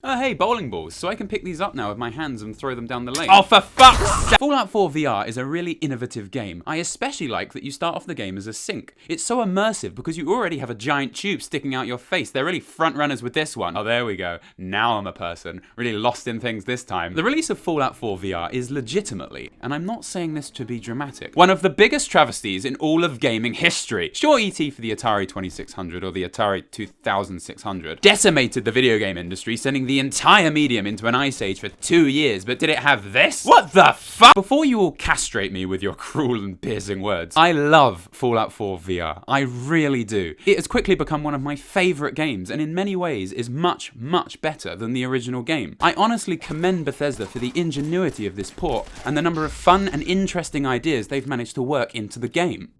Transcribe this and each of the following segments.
Hey, bowling balls, so I can pick these up now with my hands and throw them down the lane. Oh, for fuck's sake! Fallout 4 VR is a really innovative game. I especially like that you start off the game as a sink. It's so immersive because you already have a giant tube sticking out your face. They're really front runners with this one. Oh, there we go. Now I'm a person. Really lost in things this time. The release of Fallout 4 VR is legitimately, and I'm not saying this to be dramatic, one of the biggest travesties in all of gaming history. Sure, ET for the Atari 2600 or the Atari 2600 decimated the video game industry, sending the entire medium into an ice age for 2 years, but did it have this? What the fuck? Before you all castrate me with your cruel and piercing words, I love Fallout 4 VR. I really do. It has quickly become one of my favourite games, and in many ways is much, much better than the original game. I honestly commend Bethesda for the ingenuity of this port and the number of fun and interesting ideas they've managed to work into the game.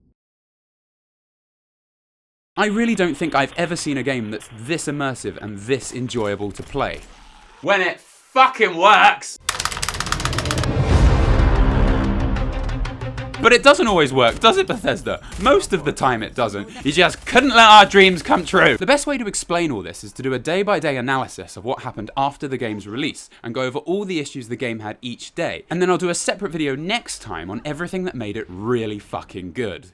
I really don't think I've ever seen a game that's this immersive and this enjoyable to play. When it fucking works! But it doesn't always work, does it, Bethesda? Most of the time it doesn't. You just couldn't let our dreams come true. The best way to explain all this is to do a day-by-day analysis of what happened after the game's release and go over all the issues the game had each day. And then I'll do a separate video next time on everything that made it really fucking good.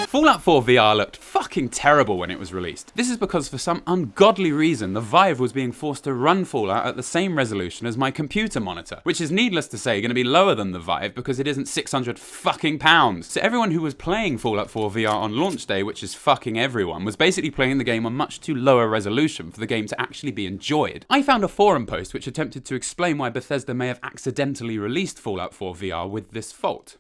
Fallout 4 VR looked fucking terrible when it was released. This is because for some ungodly reason the Vive was being forced to run Fallout at the same resolution as my computer monitor, which is needless to say going to be lower than the Vive because it isn't 600 fucking pounds. So everyone who was playing Fallout 4 VR on launch day, which is fucking everyone, was basically playing the game on much too low a resolution for the game to actually be enjoyed. I found a forum post which attempted to explain why Bethesda may have accidentally released Fallout 4 VR with this fault.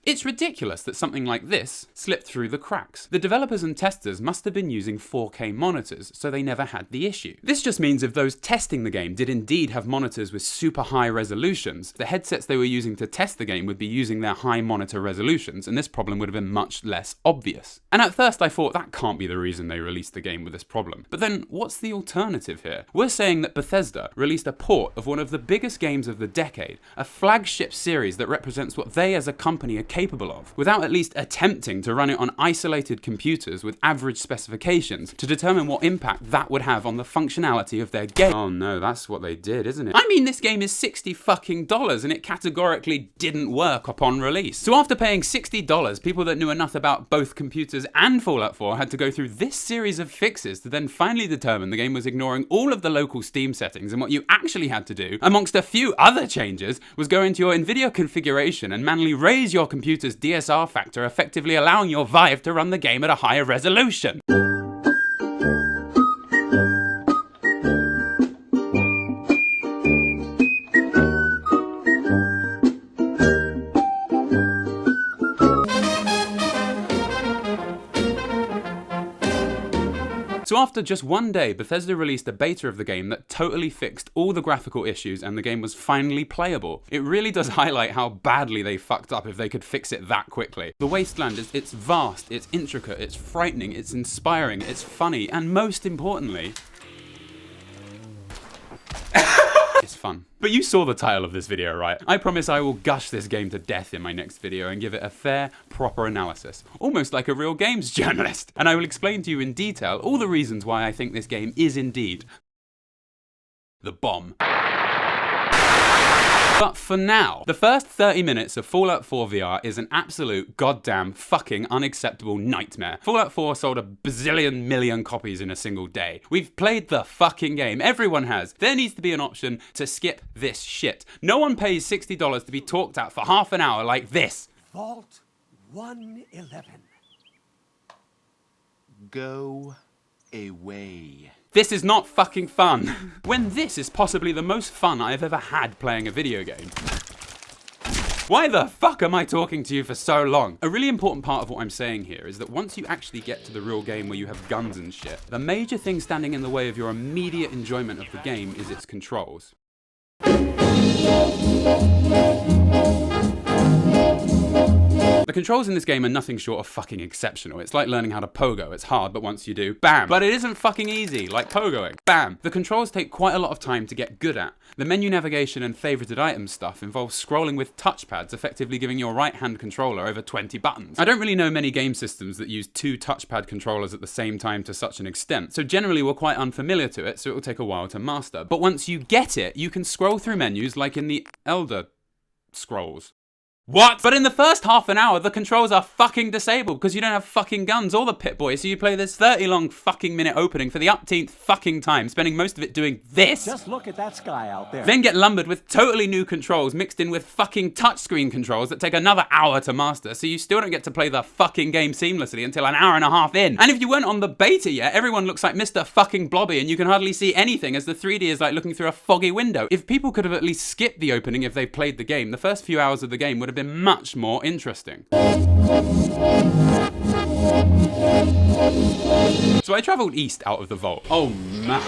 It's ridiculous that something like this slipped through the cracks. The developers and testers must have been using 4K monitors, so they never had the issue. This just means if those testing the game did indeed have monitors with super high resolutions, the headsets they were using to test the game would be using their high monitor resolutions, and this problem would have been much less obvious. And at first I thought that can't be the reason they released the game with this problem. But then what's the alternative here? We're saying that Bethesda released a port of one of the biggest games of the decade, a flagship series that represents what they as a company are capable of, without at least attempting to run it on isolated computers with average specifications to determine what impact that would have on the functionality of their game. Oh no, that's what they did, isn't it? I mean, this game is $60 fucking and it categorically didn't work upon release. So after paying $60, people that knew enough about both computers and Fallout 4 had to go through this series of fixes to then finally determine the game was ignoring all of the local Steam settings, and what you actually had to do, amongst a few other changes, was go into your NVIDIA configuration and manually raise your computer's DSR factor, effectively allowing your Vive to run the game at a higher resolution. So after just one day, Bethesda released a beta of the game that totally fixed all the graphical issues and the game was finally playable. It really does highlight how badly they fucked up if they could fix it that quickly. The Wasteland it's vast, it's intricate, it's frightening, it's inspiring, it's funny, and most importantly, it's fun. But you saw the title of this video, right? I promise I will gush this game to death in my next video and give it a fair, proper analysis. Almost like a real games journalist. And I will explain to you in detail all the reasons why I think this game is indeed the bomb. But for now, the first 30 minutes of Fallout 4 VR is an absolute goddamn fucking unacceptable nightmare. Fallout 4 sold a bazillion million copies in a single day. We've played the fucking game. Everyone has. There needs to be an option to skip this shit. No one pays $60 to be talked at for half an hour like this. Vault 111. Go away. This is not fucking fun. When this is possibly the most fun I've ever had playing a video game. Why the fuck am I talking to you for so long? A really important part of what I'm saying here is that once you actually get to the real game where you have guns and shit, the major thing standing in the way of your immediate enjoyment of the game is its controls. The controls in this game are nothing short of fucking exceptional. It's like learning how to pogo. It's hard, but once you do, bam. But it isn't fucking easy, like pogoing. Bam. The controls take quite a lot of time to get good at. The menu navigation and favorited items stuff involves scrolling with touchpads, effectively giving your right-hand controller over 20 buttons. I don't really know many game systems that use 2 touchpad controllers at the same time to such an extent, so generally we're quite unfamiliar to it, so it will take a while to master. But once you get it, you can scroll through menus like in the Elder Scrolls. What? But in the first half an hour, the controls are fucking disabled because you don't have fucking guns or the Pip-Boy, so you play this 30-long fucking minute opening for the upteenth fucking time, spending most of it doing this. Just look at that sky out there. Then get lumbered with totally new controls mixed in with fucking touchscreen controls that take another hour to master, so you still don't get to play the fucking game seamlessly until an hour and a half in. And if you weren't on the beta yet, everyone looks like Mr. fucking Blobby and you can hardly see anything as the 3D is like looking through a foggy window. If people could have at least skipped the opening if they played the game, the first few hours of the game would have been much more interesting. So I travelled east out of the vault. Oh my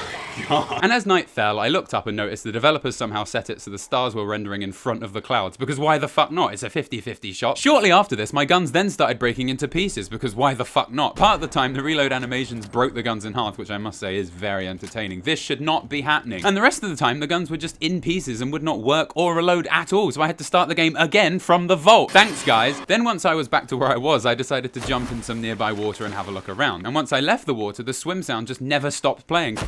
god. And as night fell, I looked up and noticed the developers somehow set it so the stars were rendering in front of the clouds, because why the fuck not? It's a 50-50 shot. Shortly after this, my guns then started breaking into pieces, because why the fuck not? Part of the time, the reload animations broke the guns in half, which I must say is very entertaining. This should not be happening. And the rest of the time, the guns were just in pieces and would not work or reload at all, so I had to start the game again from the vault. Thanks, guys. Then once I was back to where I was, I decided to jump in some nearby water and have a look around. And once I left the water, the swim sound just never stopped playing.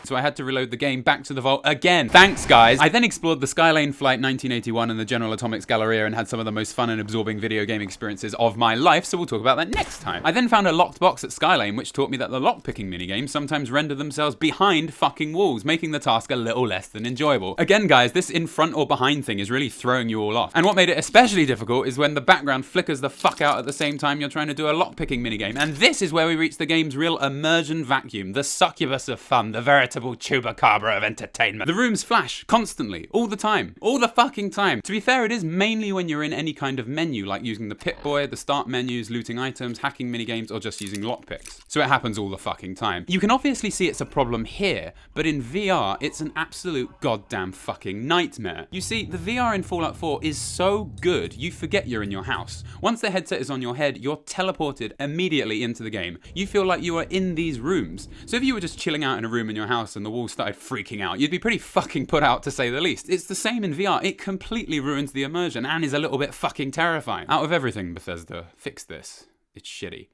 So I had to reload the game back to the vault again. Thanks, guys. I then explored the Skylane Flight 1981 and the General Atomics Galleria and had some of the most fun and absorbing video game experiences of my life, so we'll talk about that next time. I then found a locked box at Skylane, which taught me that the lockpicking minigames sometimes render themselves behind fucking walls, making the task a little less than enjoyable. Again, guys, this in front or behind thing is really throwing you all off. And what made it especially difficult is when the background flickers the fuck out at the same time you're trying to do a lockpicking minigame. And this is where we reach the game's real immersion vacuum, the succubus of fun, the veritable chupacabra of entertainment. The rooms flash constantly, all the time, all the fucking time. To be fair, it is mainly when you're in any kind of menu, like using the Pip-Boy, the start menus, looting items, hacking minigames, or just using lockpicks. So it happens all the fucking time. You can obviously see it's a problem here, but in VR, it's an absolute goddamn fucking nightmare. You see, the VR in Fallout 4 is so good, you forget you're in your house. Once the headset is on your head, you're teleported immediately into the game. You feel like you are in these rooms. So if you were just chilling out in a room in your house and the walls started freaking out, you'd be pretty fucking put out, to say the least. It's the same in VR. It completely ruins the immersion and is a little bit fucking terrifying. Out of everything, Bethesda, fix this. It's shitty.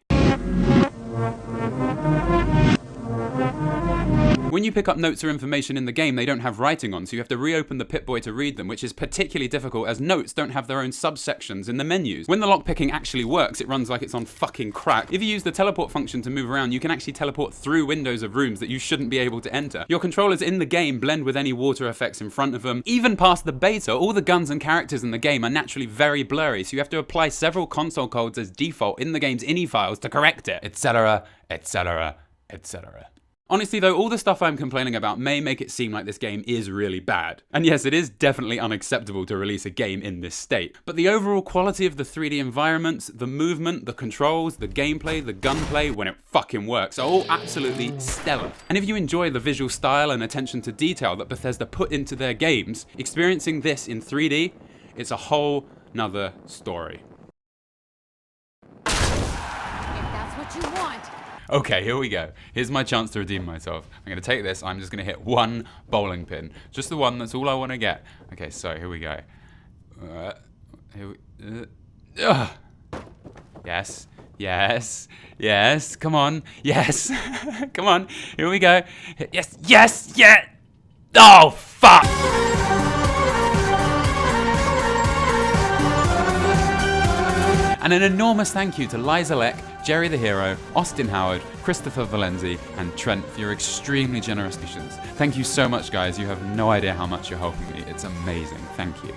When you pick up notes or information in the game, they don't have writing on, so you have to reopen the Pip-Boy to read them, which is particularly difficult as notes don't have their own subsections in the menus. When the lockpicking actually works, it runs like it's on fucking crack. If you use the teleport function to move around, you can actually teleport through windows of rooms that you shouldn't be able to enter. Your controllers in the game blend with any water effects in front of them. Even past the beta, all the guns and characters in the game are naturally very blurry, so you have to apply several console codes as default in the game's INI files to correct it, etc., etc., etc. Honestly though, all the stuff I'm complaining about may make it seem like this game is really bad. And yes, it is definitely unacceptable to release a game in this state. But the overall quality of the 3D environments, the movement, the controls, the gameplay, the gunplay, when it fucking works, are all absolutely stellar. And if you enjoy the visual style and attention to detail that Bethesda put into their games, experiencing this in 3D, it's a whole nother story. If that's what you want. Okay, here we go. Here's my chance to redeem myself. I'm going to take this, I'm just going to hit one bowling pin. Just the one, that's all I want to get. Okay, so here we go. Yes, yes, yes, come on, yes. Come on, here we go. Yes, yes, yeah. Oh, fuck! And an enormous thank you to Liza Leck, Jerry the Hero, Austin Howard, Christopher Valenzi, and Trent for your extremely generous donations. Thank you so much, guys. You have no idea how much you're helping me. It's amazing. Thank you.